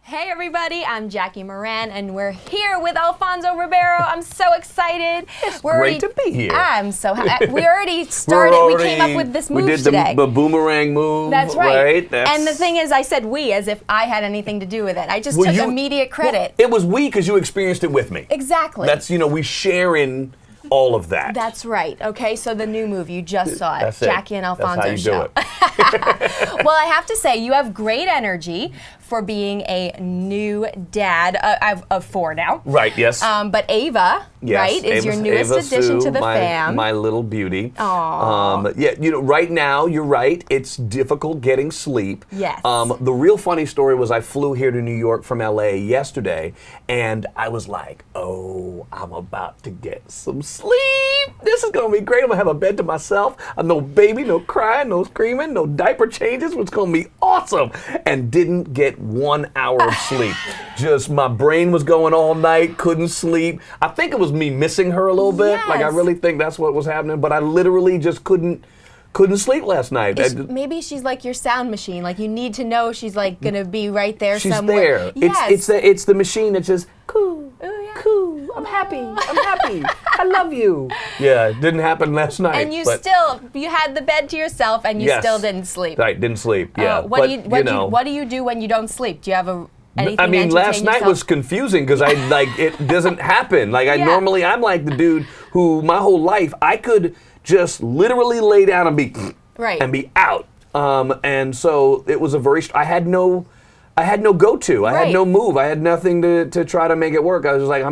Hey everybody, I'm Jackie Moran and we're here with Alfonso Ribeiro. I'm so excited. It's great to be here. I'm so happy. We already started, we came up with this move today. We did the boomerang move. That's right. That's... And the thing is, I said we as if I had anything to do with it. I just took immediate credit. Well, it was we because you experienced it with me. Exactly. That's, we share in all of that. That's right. Okay, so the new movie, you just saw it. That's Jackie and Alfonso show. That's how you do it. Well, I have to say, you have great energy for being a new dad of 4 now. Right, yes. But Ava, right, is your newest addition to the fam. My little beauty. Aww. Yeah, right now, you're right, it's difficult getting sleep. Yes. The real funny story was I flew here to New York from LA yesterday, and I was like, oh, I'm about to get some sleep. This is gonna be great. I'm gonna have a bed to myself. No baby, no crying, no screaming, no diaper changes. It's gonna be awesome. And didn't get 1 hour of sleep. Just my brain was going all night, couldn't sleep. I think it was me missing her a little bit. Yes. Like I really think that's what was happening, but I literally just couldn't sleep last night. Maybe she's like your sound machine. Like you need to know she's like gonna be right there she's somewhere. There. Yes. It's the machine that says, cool, yeah. cool, I'm happy, I love you. Yeah, it didn't happen last night. And you had the bed to yourself and you still didn't sleep. Right, didn't sleep, yeah. What do you do when you don't sleep? Do you have anything I mean, last night was confusing because it doesn't happen. Like normally I'm like the dude who my whole life I could just literally lay down and be out. And so it was I had no go-to. I had no move. I had nothing to try to make it work. I was just like,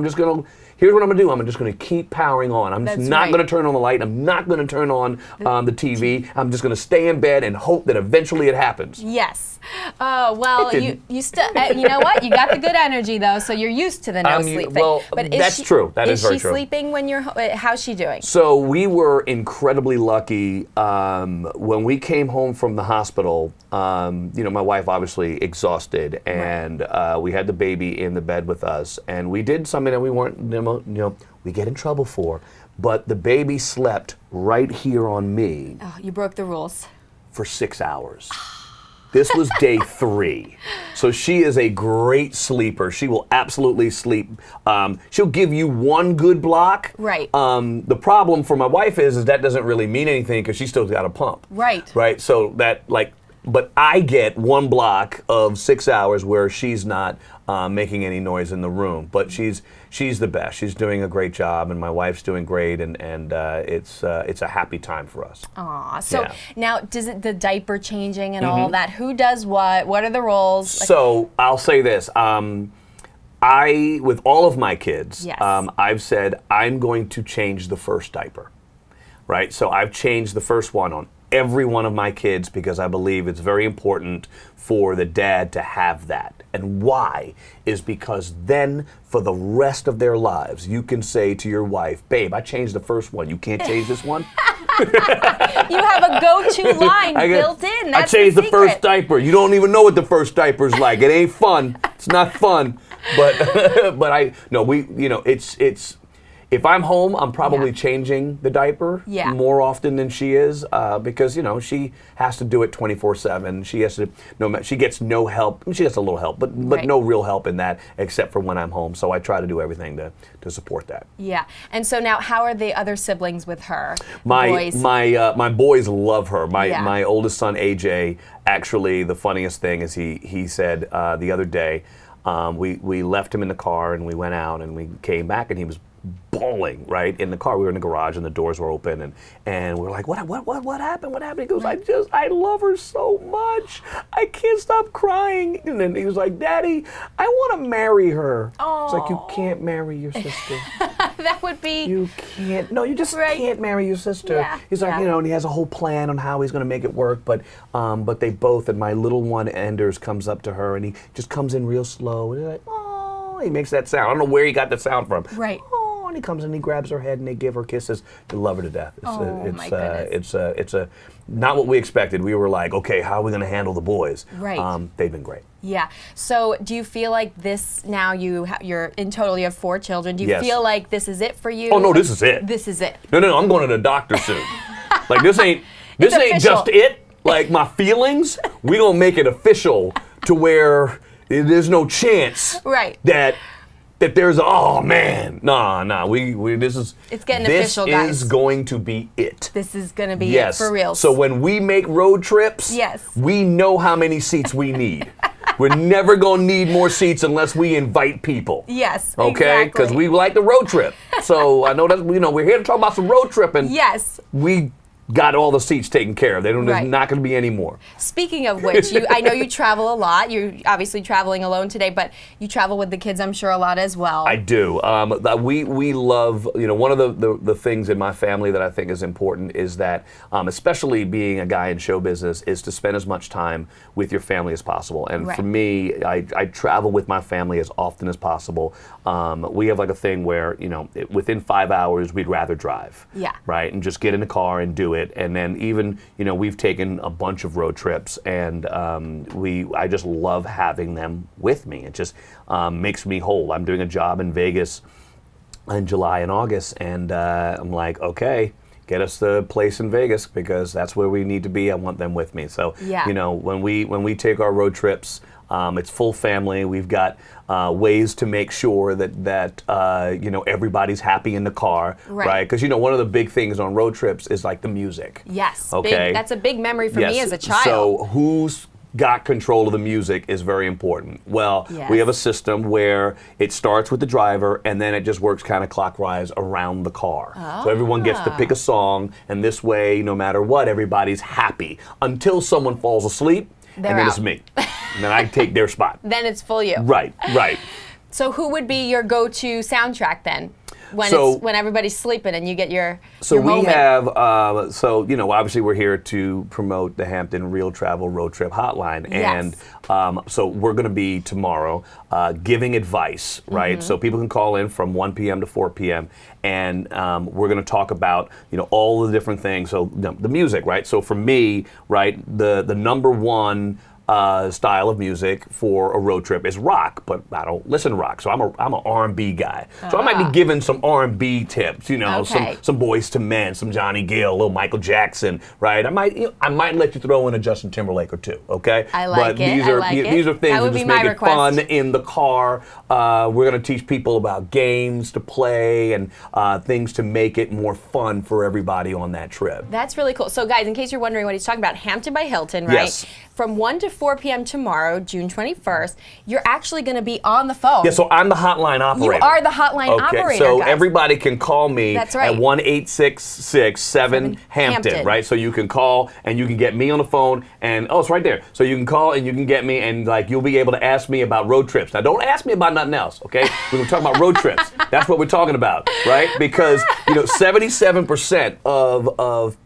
here's what I'm gonna do. I'm just gonna keep powering on. I'm just not gonna turn on the light. I'm not gonna turn on the TV. I'm just gonna stay in bed and hope that eventually it happens. Yes. Well, you still, you know what? You got the good energy though, so you're used to the no sleep thing. Well, but that's true. That is very true. Is she sleeping when you're? How's she doing? So we were incredibly lucky when we came home from the hospital. My wife obviously exhausted, and we had the baby in the bed with us, and we did something that we weren't, we get in trouble for, but the baby slept right here on me. Oh, you broke the rules. For 6 hours. This was day 3. So she is a great sleeper. She will absolutely sleep. She'll give you one good block. Right. The problem for my wife is that doesn't really mean anything because she's still got a pump. Right. Right. So but I get one block of 6 hours where she's not making any noise in the room. But she's the best. She's doing a great job, and my wife's doing great, and it's a happy time for us. Aw. So now, does the diaper changing and all that? Who does what? What are the roles? So I'll say this. With all of my kids, I've said I'm going to change the first diaper. Right. So I've changed the first one on every one of my kids because I believe it's very important for the dad to have that. And why? Is because then for the rest of their lives, you can say to your wife, babe, I changed the first one. You can't change this one? You have a go-to line built in. That's I changed the first diaper. You don't even know what the first diaper's like. It ain't fun. It's not fun. But it's if I'm home, I'm probably changing the diaper more often than she is because, she has to do it 24/7. She has to, she gets no help. She gets a little help, but no real help in that except for when I'm home. So I try to do everything to support that. Yeah. And so now how are the other siblings with her? My boys love her. My oldest son, AJ, actually, the funniest thing is he said the other day, we left him in the car and we went out and we came back and he was bawling right in the car. We were in the garage and the doors were open and we were like, what happened? What happened? He goes, I love her so much. I can't stop crying. And then he was like, Daddy, I want to marry her. It's like, you can't marry your sister. That would be. You can't. No, you just can't marry your sister. Yeah. He's like, and he has a whole plan on how he's going to make it work. But they both, and my little one, Anders, comes up to her and he just comes in real slow. And he's like, oh, he makes that sound. I don't know where he got that sound from. Right. And he comes and he grabs her head and they give her kisses. They love her to death. My goodness. It's not what we expected. We were like, okay, how are we going to handle the boys? Right. They've been great. Yeah. So do you feel like this now you're in total you have 4 children? Do you feel like this is it for you? Oh no, this is it. This is it. No, I'm going to the doctor soon. Like this ain't just it. Like my feelings, we gonna make it official to where there's no chance that there's oh man, we this is it's getting official, guys. This is going to be it. This is going to be it for real. So when we make road trips, we know how many seats we need. We're never going to need more seats unless we invite people. Yes, okay, because we like the road trip. So I know that we're here to talk about some road tripping. Yes, we got all the seats taken care of. There's not going to be any more. Speaking of which, I know you travel a lot. You're obviously traveling alone today, but you travel with the kids, I'm sure, a lot as well. I do. We love, one of the things in my family that I think is important is that, especially being a guy in show business, is to spend as much time with your family as possible. And for me, I travel with my family as often as possible. We have like a thing where, within 5 hours, we'd rather drive. Yeah. Right? And just get in the car and do it. And then even, we've taken a bunch of road trips, and I just love having them with me. It just makes me whole. I'm doing a job in Vegas in July and August, and I'm like, okay, get us the place in Vegas because that's where we need to be. I want them with me. So, when we take our road trips, it's full family. We've got ways to make sure that everybody's happy in the car, right? Because one of the big things on road trips is like the music. Yes. Okay. That's a big memory for me as a child. So who's got control of the music is very important. Well, we have a system where it starts with the driver and then it just works kind of clockwise around the car. So everyone gets to pick a song, and this way, no matter what, everybody's happy until someone falls asleep. And then it's me. And then I take their spot. Then it's full you. Right. So who would be your go-to soundtrack then? When everybody's sleeping and you get your moment. We have, obviously we're here to promote the Hampton Real Travel Road Trip Hotline. And so we're going to be tomorrow giving advice, right? So people can call in from 1 p.m. to 4 p.m. And we're going to talk about, all the different things. So the music, right? So for me, right, the number one style of music for a road trip is rock, but I don't listen to rock, so I'm an R&B guy. So I might be giving some R&B tips, some Boys to Men, some Johnny Gill, a little Michael Jackson, right? I might let you throw in a Justin Timberlake or two, okay? I like it. These are things that just make it fun in the car. We're going to teach people about games to play and things to make it more fun for everybody on that trip. That's really cool. So guys, in case you're wondering what he's talking about, Hampton by Hilton, right? Yes. From 1 to 4 p.m. tomorrow, June 21st, you're actually going to be on the phone. Yeah, so I'm the hotline operator. You are the hotline operator, so guys. Everybody can call me That's right. at 1-866-7-HAMPTON, right? So you can call and you can get me on the phone, and it's right there. So you can call and you can get me, and you'll be able to ask me about road trips. Now don't ask me about nothing else, okay? We're going to talk about road trips. That's what we're talking about, right? Because 77%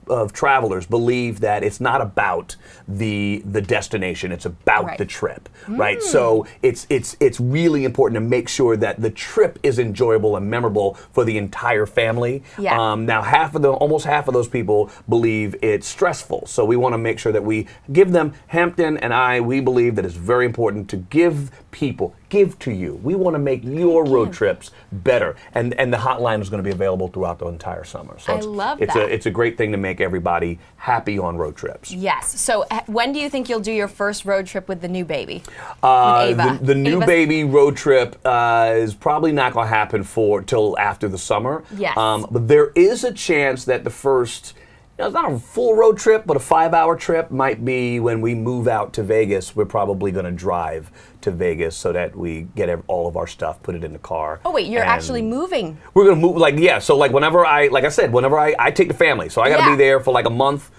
of travelers believe that it's not about the destination, it's about the trip, right? So it's really important to make sure that the trip is enjoyable and memorable for the entire family. Yeah. Now almost half of those people believe it's stressful, so we want to make sure that we give them. Hampton and we believe that it's very important to give to you. We want to make your road trips better, and the hotline is going to be available throughout the entire summer. So I love that. It's a great thing to make everybody happy on road trips. Yes. So when do you think you'll do your first road trip with the new baby? The new baby road trip is probably not going to happen till after the summer. Yes. But there is a chance that the first, it's not a full road trip, but a 5-hour trip might be when we move out to Vegas. We're probably going to drive to Vegas so that we get all of our stuff, put it in the car. Oh wait, you're actually moving? We're going to move, so whenever I take the family, so I got to be there for like a month.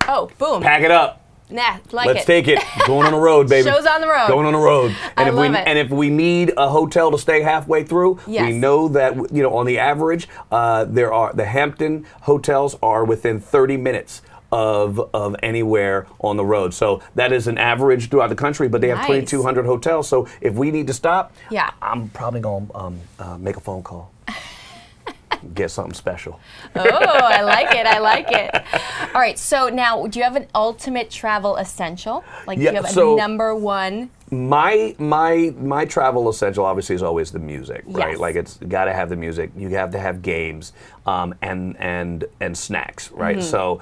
Oh, boom. Pack it up. Nah, Let's take it. Going on the road, baby. Show's on the road. Going on the road. And if we need a hotel to stay halfway through, we know that on the average, the Hampton hotels are within 30 minutes of anywhere on the road. So that is an average throughout the country, but they have 2,200 hotels. So if we need to stop, I'm probably going to make a phone call. Get something special. Oh, I like it. All right, so now, do you have an ultimate travel essential? Do you have a number one? My travel essential obviously is always the music, right? Yes. It's got to have the music. You have to have games and snacks, right? So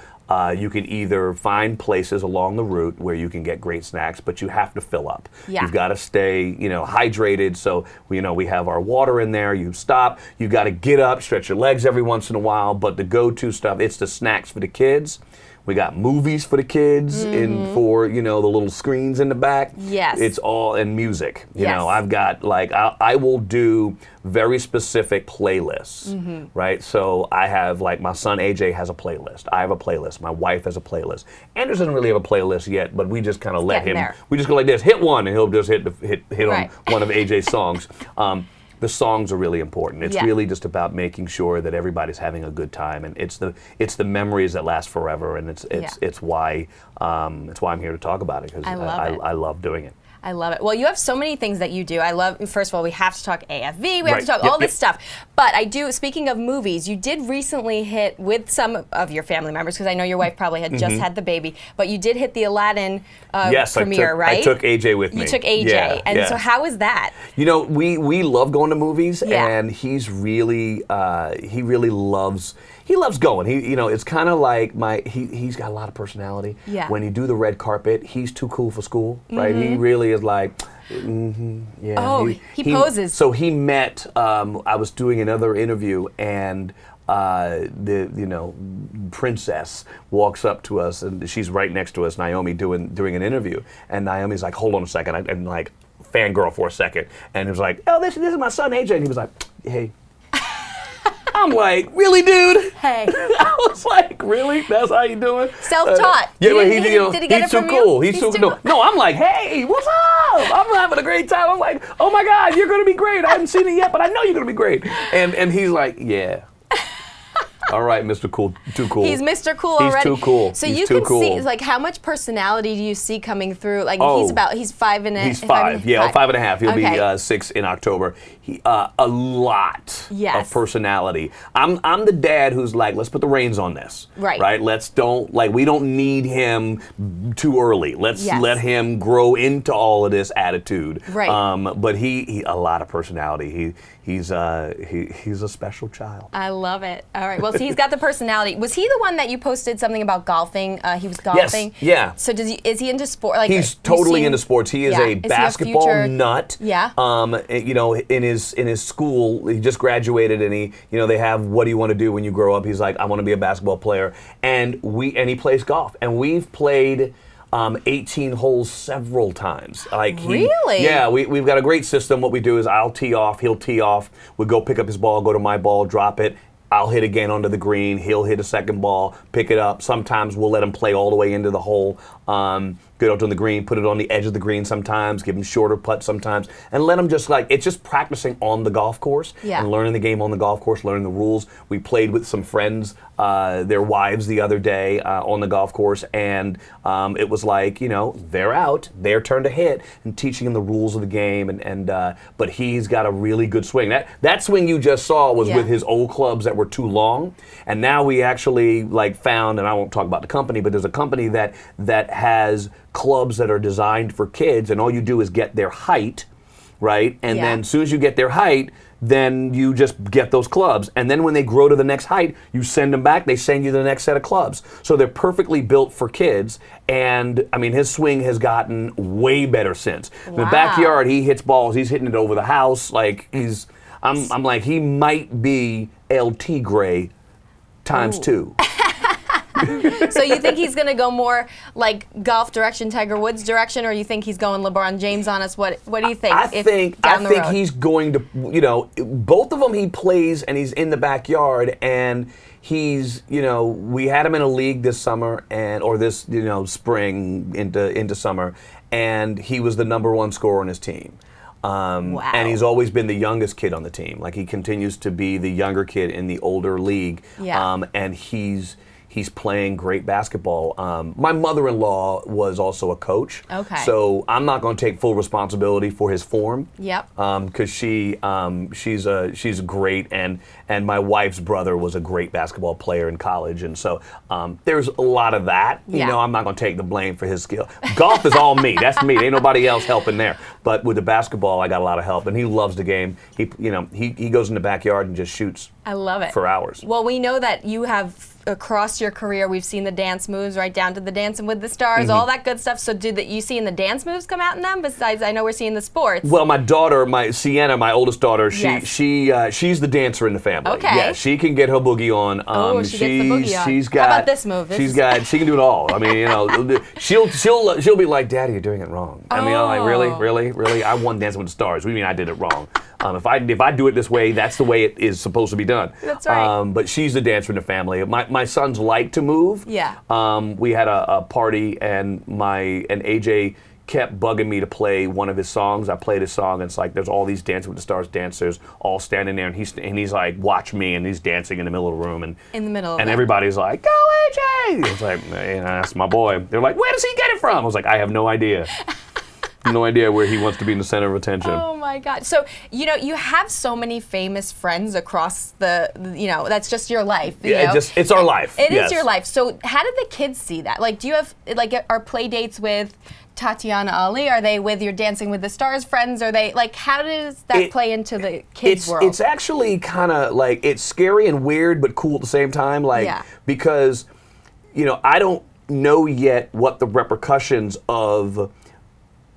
you can either find places along the route where you can get great snacks, but you have to fill up. Yeah. You've got to stay, hydrated. So, we have our water in there. You stop. You got to get up, stretch your legs every once in a while. But the go-to stuff, it's the snacks for the kids. We got movies for the kids and for, the little screens in the back. Yes. It's all in music. Yes. I've got I will do very specific playlists, right? So I have my son AJ has a playlist. I have a playlist. My wife has a playlist. Anders doesn't really have a playlist yet, but we just kind of let him. There. We just go like this, hit one, and he'll just hit Right. on one of AJ's songs. The songs are really important. It's really just about making sure that everybody's having a good time, and it's the memories that last forever, and it's why I'm here to talk about it, because I love doing it. I love it. Well, you have so many things that you do. I love, first of all, we have to talk AFV, we have to talk all this stuff. But I do, speaking of movies, you did recently hit with some of your family members, because I know your wife probably had just had the baby, but you did hit the Aladdin premiere, right? I took AJ with me. You took AJ. And so how was that? We love going to movies, and he really loves going. It's kind of like he's got a lot of personality. Yeah. When you do the red carpet, he's too cool for school, right? He really is like, yeah. Oh, he poses. So he met, I was doing another interview, and the princess walks up to us, and she's right next to us, Naomi, doing an interview, and Naomi's like, hold on a second, and like fangirl for a second, and he was like, oh, this is my son AJ, and he was like, hey. I'm like, really, dude? Hey. I was like, really? That's how you doing? Self-taught. Yeah, but did he get he's it too from cool. you? He's too cool. No, I'm like, hey, what's up? I'm having a great time. I'm like, oh my God, you're gonna be great. I haven't seen it yet, but I know you're gonna be great. And he's like, yeah. All right, Mr. Cool, too cool. He's Mr. Cool already. He's too cool. So he's you too can cool. see, like, how much personality do you see coming through? Like, he's 5 and a half. He's 5, yeah, 5 and a half. He'll Okay. be 6 in October. A lot of personality. I'm the dad who's like, let's put the reins on this. Right. Right. We don't need him too early. Let's let him grow into all of this attitude. Right. But he a lot of personality. He's a special child. I love it. All right. Well, so he's got the personality. Was he the one that you posted something about golfing? He was golfing. Yes. Yeah. So is he into sport? Like, he's totally into sports. He is a basketball nut. Yeah. In his school, he just graduated, and they have, what do you want to do when you grow up? He's like, I want to be a basketball player, and he plays golf, and we've played 18 holes several times. Really? Yeah, we've got a great system. What we do is I'll tee off, he'll tee off, we go pick up his ball, go to my ball, drop it. I'll hit again onto the green, he'll hit a second ball, pick it up. Sometimes we'll let him play all the way into the hole, get out on the green, put it on the edge of the green sometimes, give him shorter putts sometimes, and let him just it's just practicing on the golf course and learning the game on the golf course, learning the rules. We played with some friends, their wives the other day on the golf course, and it was like, they're out, their turn to hit, and teaching them the rules of the game, but he's got a really good swing. That swing you just saw was with his old clubs that were too long, and now we actually found, and I won't talk about the company, but there's a company that has clubs that are designed for kids, and all you do is get their height, right? And then as soon as you get their height, then you just get those clubs. And then when they grow to the next height, you send them back, they send you the next set of clubs. So they're perfectly built for kids. And I mean, his swing has gotten way better since. In the backyard, he hits balls, he's hitting it over the house. I'm like, he might be LT Gray times 2. So you think he's going to go more like golf direction, Tiger Woods direction, or you think he's going LeBron James on us? What do you think? I think he's going to, both of them he plays, and he's in the backyard, and he's, we had him in a league this summer or this, spring into summer, and he was the #1 scorer on his team. And he's always been the youngest kid on the team. He continues to be the younger kid in the older league. Yeah. And he's playing great basketball. My mother-in-law was also a coach. Okay. So I'm not going to take full responsibility for his form. Yep. Because she's great, and my wife's brother was a great basketball player in college, and so there's a lot of that. I'm not going to take the blame for his skill. Golf is all me. That's me. Ain't nobody else helping there. But with the basketball, I got a lot of help, and he loves the game. He goes in the backyard and just shoots. I love it. For hours. Well, we know that you have across your career, we've seen the dance moves right down to the Dancing with the Stars, all that good stuff. So you seeing the dance moves come out in them? Besides, I know we're seeing the sports. Well, my daughter, Sienna, my oldest daughter, she's the dancer in the family. Okay. Yeah, she can get her boogie on. She gets the boogie on. She's got. How about this move? She can do it all. I mean, she'll be like, "Daddy, you're doing it wrong." I mean, I'm like, really? I won Dancing with the Stars. What do you mean I did it wrong? If I do it this way, that's the way it is supposed to be done. That's right. But she's the dancer in the family. My sons like to move. Yeah. We had a party and AJ kept bugging me to play one of his songs. I played his song, and it's like there's all these Dancing with the Stars dancers all standing there, and he's like, watch me, and he's dancing in the middle of the room, and everybody's like, go AJ! It's like, that's my boy. They're like, where does he get it from? I was like, I have no idea. No idea where he wants to be in the center of attention. Oh my God. So, you have so many famous friends across that's just your life. It's our life. It is your life. So how did the kids see that? Like, do you have, are play dates with Tatiana Ali? Are they with your Dancing with the Stars friends? Are they, how does that play into the kids' world? It's actually kind of it's scary and weird, but cool at the same time. Because, I don't know yet what the repercussions of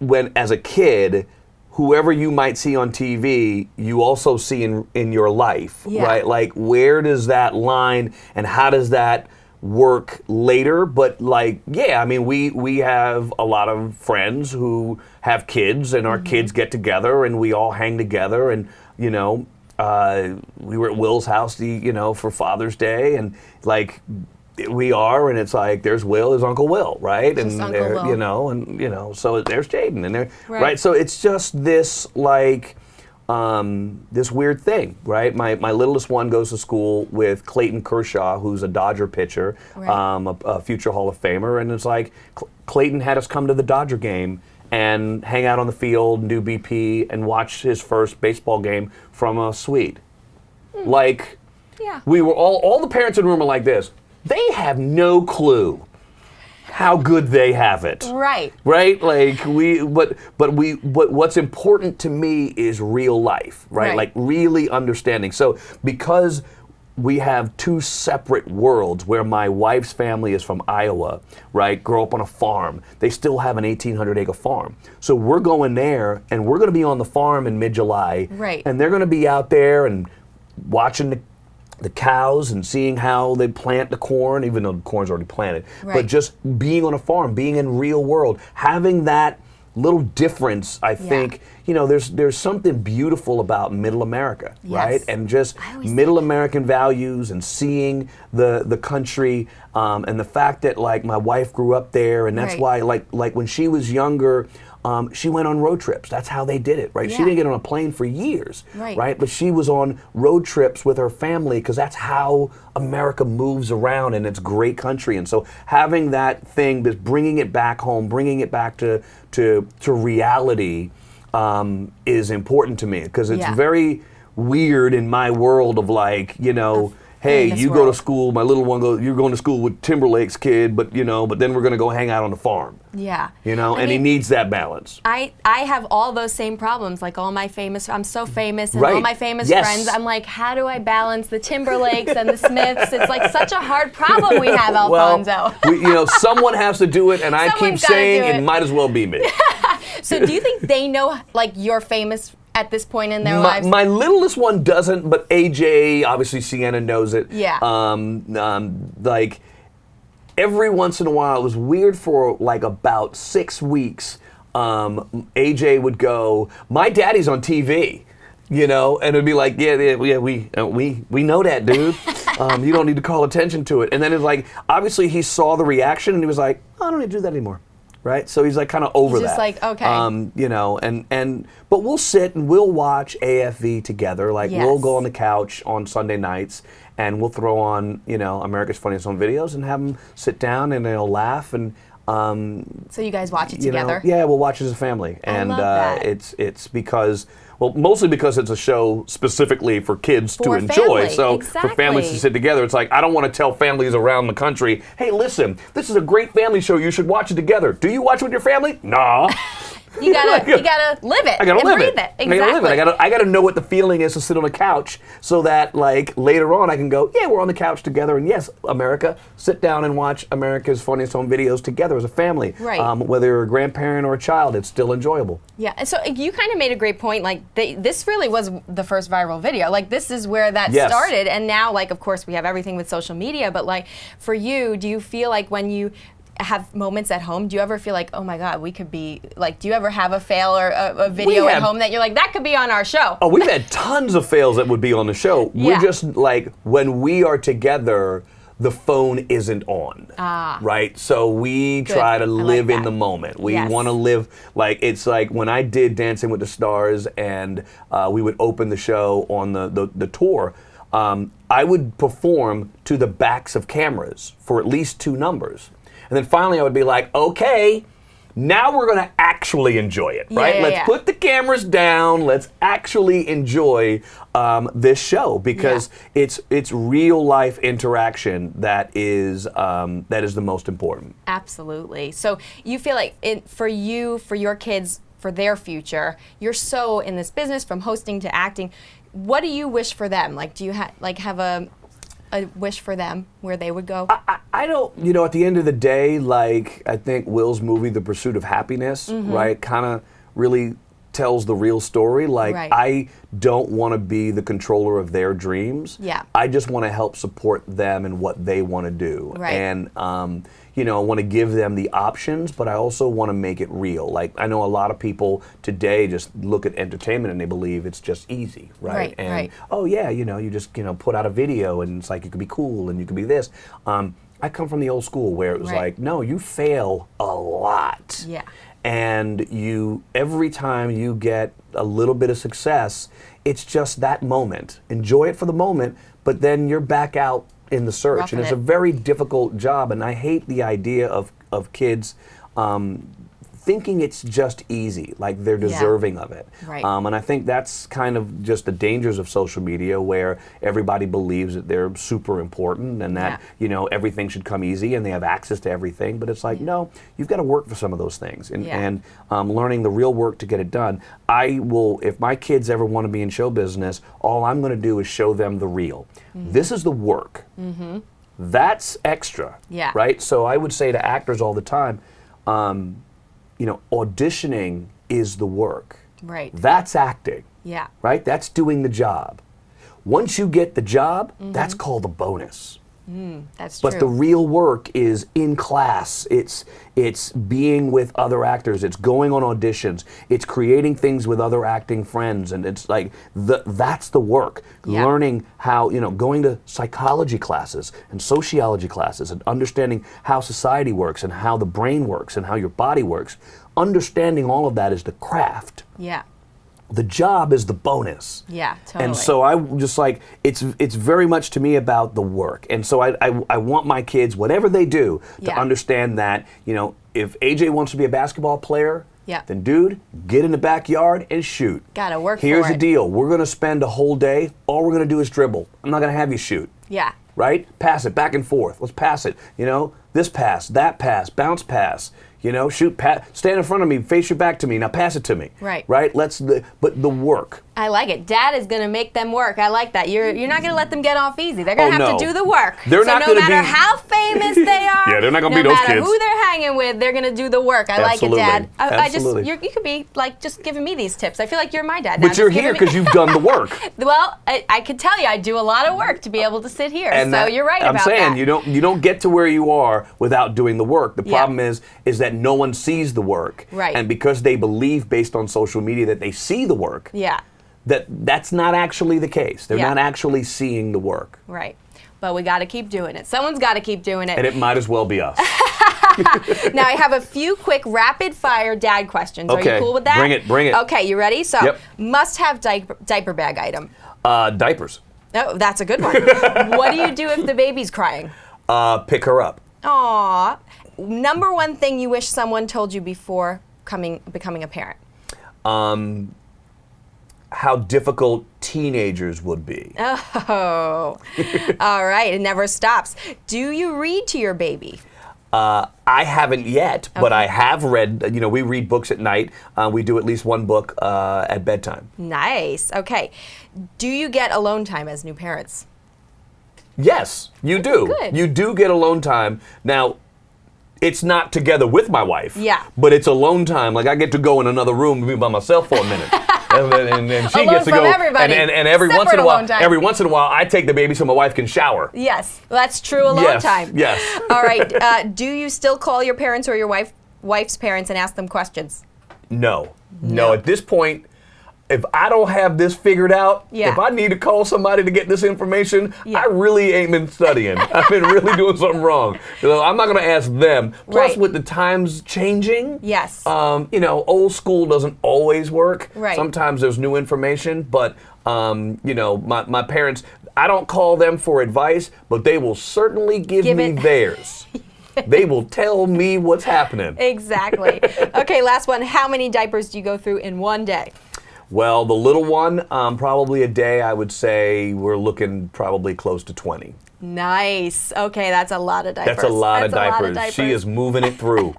when, as a kid, whoever you might see on TV, you also see in your life, right? Like, where does that line and how does that work later? But I mean, we have a lot of friends who have kids, and our kids get together, and we all hang together, and we were at Will's house, for Father's Day, and and it's like there's Will, there's Uncle Will, right? Just and Uncle Will. So there's Jaden, and right. So it's just this this weird thing, right? My littlest one goes to school with Clayton Kershaw, who's a Dodger pitcher, a future Hall of Famer, and it's like Clayton had us come to the Dodger game and hang out on the field and do BP and watch his first baseball game from a suite. We were all the parents in the room are like this. They have no clue how good they have it. Right. Right? But what's important to me is real life, right? Like really understanding. So because we have two separate worlds where my wife's family is from Iowa, right? Grew up on a farm. They still have an 1,800-acre farm. So we're going there, and we're going to be on the farm in mid-July. Right. And they're going to be out there and watching the cows and seeing how they plant the corn, even though the corn's already planted. Right. But just being on a farm, being in real world, having that little difference, I think, there's something beautiful about Middle America, right? And just Middle American values and seeing the country, and the fact that my wife grew up there, and that's why when she was younger, she went on road trips. That's how they did it, right? She didn't get on a plane for years, right? But she was on road trips with her family because that's how America moves around, and it's a great country. And so having that thing, just bringing it back home, bringing it back to reality, is important to me because it's very weird in my world of hey, you go to school, my little one you're going to school with Timberlake's kid, but then we're going to go hang out on the farm. Yeah. He needs that balance. I have all those same problems, I'm so famous, and all my famous friends, I'm like, how do I balance the Timberlakes and the Smiths? It's such a hard problem we have, Alfonso. Well, someone has to do it, and I keep saying it might as well be me. So do you think they know, you're famous at this point in their lives? My littlest one doesn't, but AJ, obviously Sienna knows it. Yeah. Every once in a while, it was weird for about 6 weeks. AJ would go, my daddy's on TV, and it'd be like, we know that, dude. You don't need to call attention to it. And then it's obviously he saw the reaction and he was like, I don't need to do that anymore. Right, so he's kind of over that. Just okay. But we'll sit and we'll watch AFV together. We'll go on the couch on Sunday nights and we'll throw on, America's Funniest Home Videos and have them sit down and they'll laugh and. So you guys watch it together? Yeah, we'll watch as a family, and love that. It's because. Well, mostly because it's a show specifically for kids to enjoy. So for families to sit together, it's I don't want to tell families around the country, hey, listen, this is a great family show. You should watch it together. Do you watch it with your family? Nah. You gotta live it. I gotta live breathe it. Exactly. I gotta live it. I gotta know what the feeling is to sit on a couch, so that like later on I can go, yeah, we're on the couch together, and yes, America, sit down and watch America's Funniest Home Videos together as a family. Right. Whether you're a grandparent or a child, it's still enjoyable. Yeah, and so you kind of made a great point. Like this really was the first viral video. Like this is where that started, and now like of course we have everything with social media. But like for you, do you feel like when you have moments at home, do you ever feel like, oh my God, we could be like, do you ever have a fail or a video at home that you're like, that could be on our show? Oh, we've had tons of fails that would be on the show. We're just like, when we are together, the phone isn't on, right? So we try to live in the moment. We want to live, like, it's like when I did Dancing with the Stars and we would open the show on the tour, I would perform to the backs of cameras for at least 2 numbers. And then finally I would be like, okay, now we're going to actually enjoy it, right? Let's put the cameras down. Let's actually enjoy this show, because it's real life interaction that is the most important. Absolutely. So you feel like for your kids, for their future, you're so in this business from hosting to acting. What do you wish for them? Like, do you have a wish for them where they would go? I don't, at the end of the day, like, I think Will's movie, The Pursuit of Happiness, right, kind of really tells the real story. Like, I don't want to be the controller of their dreams. Yeah. I just want to help support them in what they want to do. Right. And, I want to give them the options, but I also want to make it real. Like, I know a lot of people today just look at entertainment and they believe it's just easy, right? And, oh yeah, you just, put out a video and it's like, you could be cool and you could be this. I come from the old school where it was like, no, you fail a lot. Yeah. And every time you get a little bit of success, it's just that moment. Enjoy it for the moment, but then you're back out in the search. And it's a very difficult job, and I hate the idea of kids thinking it's just easy, like they're deserving of it. Right. And I think that's kind of just the dangers of social media, where everybody believes that they're super important and that everything should come easy and they have access to everything. But it's like, no, you've got to work for some of those things, and learning the real work to get it done. I will, if my kids ever want to be in show business, all I'm going to do is show them the real. This is the work. That's extra, right? So I would say to actors all the time, auditioning is the work. Right. That's acting. Yeah. Right? That's doing the job. Once you get the job, that's called a bonus. That's true. But the real work is in class. It's being with other actors. It's going on auditions. It's creating things with other acting friends. And it's like, that's the work. Yeah. Learning how, going to psychology classes and sociology classes and understanding how society works and how the brain works and how your body works. Understanding all of that is the craft. Yeah. The job is the bonus. Yeah, totally. And so I just like, it's very much to me about the work. And so I want my kids, whatever they do, to understand that, if AJ wants to be a basketball player, then dude, get in the backyard and shoot. Gotta work for it. Here's the deal. We're going to spend a whole day. All we're going to do is dribble. I'm not going to have you shoot. Yeah. Right? Pass it back and forth. Let's pass it. This pass, that pass, bounce pass. Shoot, stand in front of me, face your back to me, now pass it to me. Right. Right? But the work. I like it. Dad is going to make them work. I like that. You're not going to let them get off easy. They're going to have to do the work. They're not no matter how famous they are, yeah, they're not going to be those kids. No matter who they're hanging with, they're going to do the work. I like it, Dad. Absolutely. You could be like just giving me these tips. I feel like you're my dad now. But you're here because you've done the work. Well, I could tell you I do a lot of work to be able to sit here. And so you're right about that. I'm saying you don't get to where you are without doing the work. The problem is that no one sees the work. Right. And because they believe based on social media that they see the work. Yeah. That's not actually the case. They're not actually seeing the work. Right. But we got to keep doing it. Someone's got to keep doing it. And it might as well be us. Now, I have a few quick rapid-fire dad questions. Okay. Are you cool with that? Bring it. Okay, you ready? So, must-have diaper bag item. Diapers. Oh, that's a good one. What do you do if the baby's crying? Pick her up. Aw. Number one thing you wish someone told you before becoming a parent? How difficult teenagers would be. Oh. All right, it never stops. Do you read to your baby? I haven't yet, but I have read, we read books at night. We do at least one book at bedtime. Nice. Okay. Do you get alone time as new parents? Yes, you do. Good. You do get alone time. Now, it's not together with my wife. Yeah. But it's alone time. Like I get to go in another room and be by myself for a minute. and she alone gets to from go. Everybody. And every once in a while, I take the baby so my wife can shower. Yes, that's true alone time. Yes. All right. Do you still call your parents or your wife's parents and ask them questions? No. At this point, if I don't have this figured out, if I need to call somebody to get this information, I really ain't been studying. I've been really doing something wrong. I'm not going to ask them. Plus, with the times changing, old school doesn't always work. Right. Sometimes there's new information, but my parents, I don't call them for advice, but they will certainly give me theirs. They will tell me what's happening. Exactly. Okay, last one. How many diapers do you go through in one day? Well, the little one, probably a day, I would say we're looking probably close to 20. Nice. Okay, that's a lot of diapers. That's a lot of diapers. She is moving it through.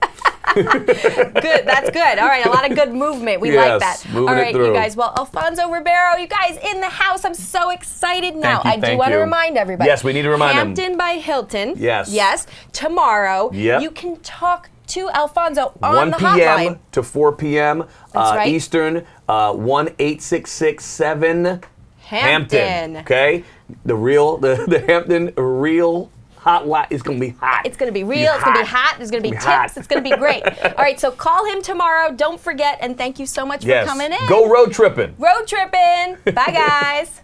Good. That's good. All right, a lot of good movement. We like that. Moving All right, it through. you guys. Well, Alfonso Ribeiro, you guys in the house. I'm so excited now. Thank you, I do want to remind everybody. Yes, we need to remind them. Hampton by Hilton. Yes. Yes. Tomorrow, you can talk to Alfonso on the hotline. 1 p.m. to 4 p.m. Eastern, 1-866-7 Hampton. Okay? The Hampton real hotline is going to be hot. It's going to be real. It's going to be hot. There's going to be tips. It's going to be great. All right, so call him tomorrow. Don't forget, and thank you so much for coming in. Go road tripping. Road tripping. Bye, guys.